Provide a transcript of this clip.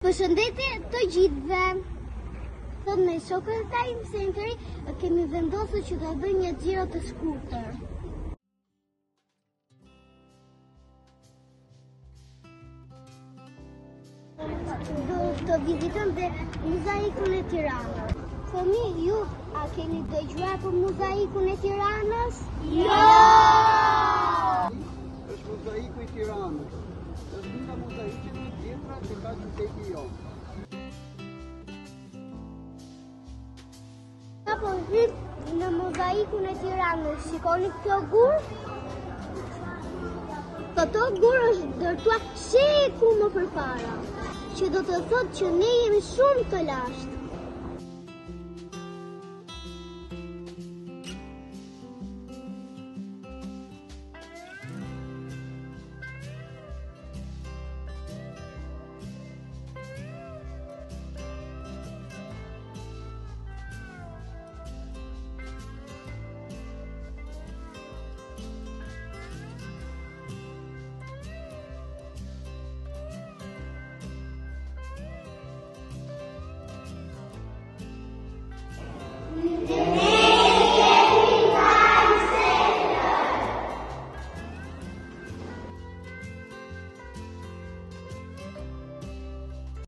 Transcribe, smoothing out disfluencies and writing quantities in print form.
Përshëndetje të gjithëve. Thot me shokën tim se në këri kemi vendosur që do bëjmë një xhiro të shkurtër. Do të vizitojmë dhe mozaikun e Tiranës. Fëmi, ju a keni dëgjuar për mozaikun e Tiranës? Jo! Është mozaiku i Tiranës. Është një nga mozaiket më tjera që ka qyteti jonë. Apo hip në mozaikun e Tiranës, shikoni kjo gur? Këto gur është ndërtuar sheku më përpara, që do të thotë që ne jemi shumë të lashtë.